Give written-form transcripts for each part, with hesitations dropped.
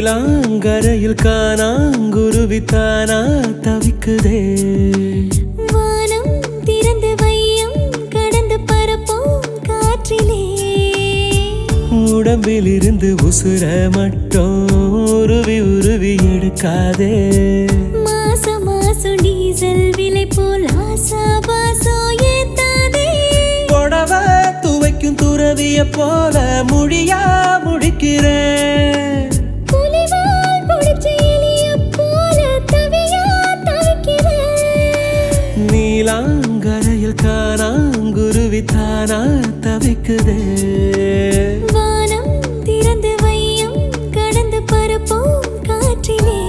நீலாங்கரையில் காணாங்குருவித்தானா தவிக்குதே வானம் திறந்து வையம் கடந்து பரப்போம் காற்றிலே உடம்பில் இருந்து உசுர மட்டும் உருவி உருவி எடுக்காதே மாசம் மாசம் டீசல் விலை போல் ஆசாபாசோ ஏத்தாதே புடவை துவைக்கும் துறவிய போல முடியா முடிக்கிறேன் புலிவால் பிடிச்ச எலிய போல தவியா தவிக்கிறேன் நீலாங்கரையில் காணாங்குருவித்தானா தவிக்குதே வானம் திறந்து வையம் கடந்து பரப்போம் காற்றிலே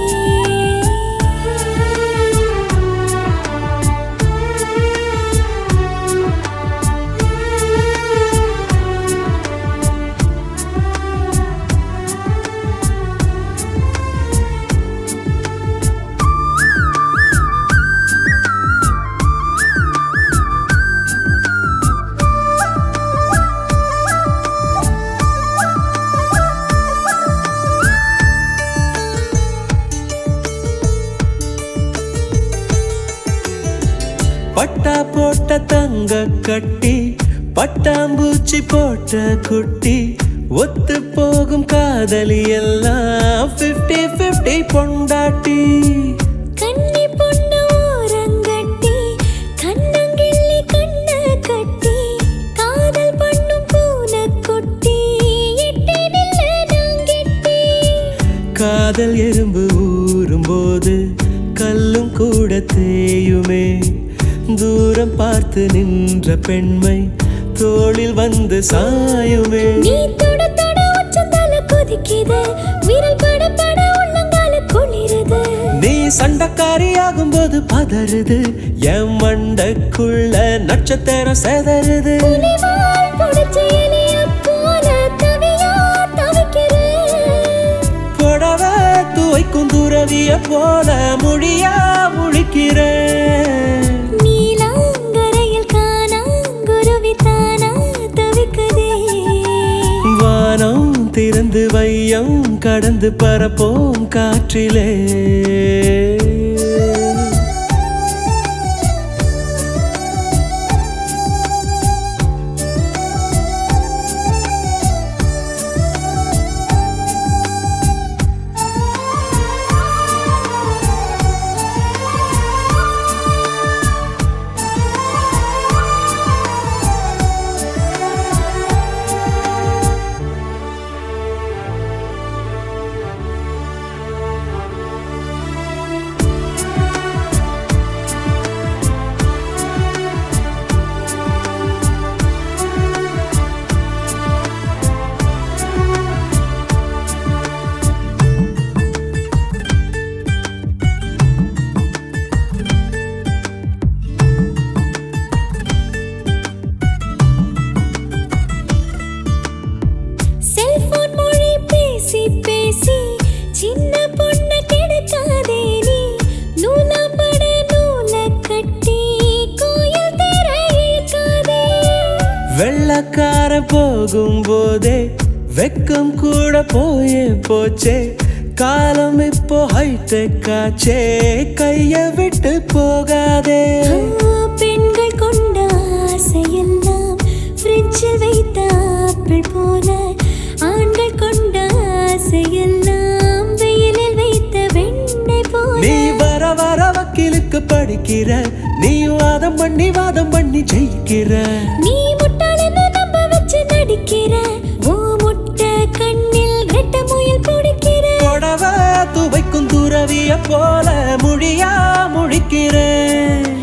பட்டா போட்ட தங்க கட்டி பட்டாம்பூச்சி போட்ட குட்டி ஒத்து போகும் காதலி எல்லாம் 50-50 பொண்டாட்டி கண்ணி பொண்ணு ஓரங்கட்டி கண்ணங்கிள்ளி கண்ண கட்டி காதல் பண்ணும் பூனை குட்டி எட்டி நில்ல நாங்கெட்டி காதல் எறும்பு ஊறும் போது கல்லும் கூட தேயுமே தூரம் பார்த்து நின்ற பெண்மை தோளில் வந்து சாயுமே நீ தொட தொட உச்சந்தால கொதிக்குது விரல் பட பட உள்ளங்கால குளிருது நீ சண்டக்காரியாகும் போது பதறுது என் மண்டக்குள்ள நட்சத்திரம் செதறுது புலிவால் பிடிச்ச எலிய போல தவியா தவிக்கிறேன் புடவை துவைக்கும் துறவிய போல முடியா முழிக்கிறேன் நீலாங்கரையில் காணாங்குருவித்தானா தவிக்குதே வானம் திறந்து வையம் கடந்து பரப்போம் காற்றிலே செல்போன் மொழி பேசி பேசி சின்ன பொண்ணு கெடுக்காதே நீ நூலாம்பட நூல கட்டி கோயில் தேர இழுக்காதே வெள்ளக்கார போகும் போதே வெக்கம் கூட போயே போச்சே காலம் இப்போ ஹைடெக் ஆச்சே கைய விட்டு போகாதே பெண்கள் கொண்ட ஆசையெல்லாம் ஃப்ரிட்ஜில் வைத்த ஆப்பிள் போல ஆண்கள் கொண்ட ஆசையெல்லாம் வெயிலில் வைத்த வெண்ணெய் போல நீ வர வர வக்கீலுக்கு படிக்கிற நீ வாதம் பண்ணி ஜெயிக்கிற நீ முட்டாளன்னு நம்ப வச்சு நடிக்கிற ஓ முட்டை கண்ணில் ரெட்ட முயல் பிடிக்கிற புடவை துவைக்கும் துறவிய போல முடியா முழிக்கிறேன்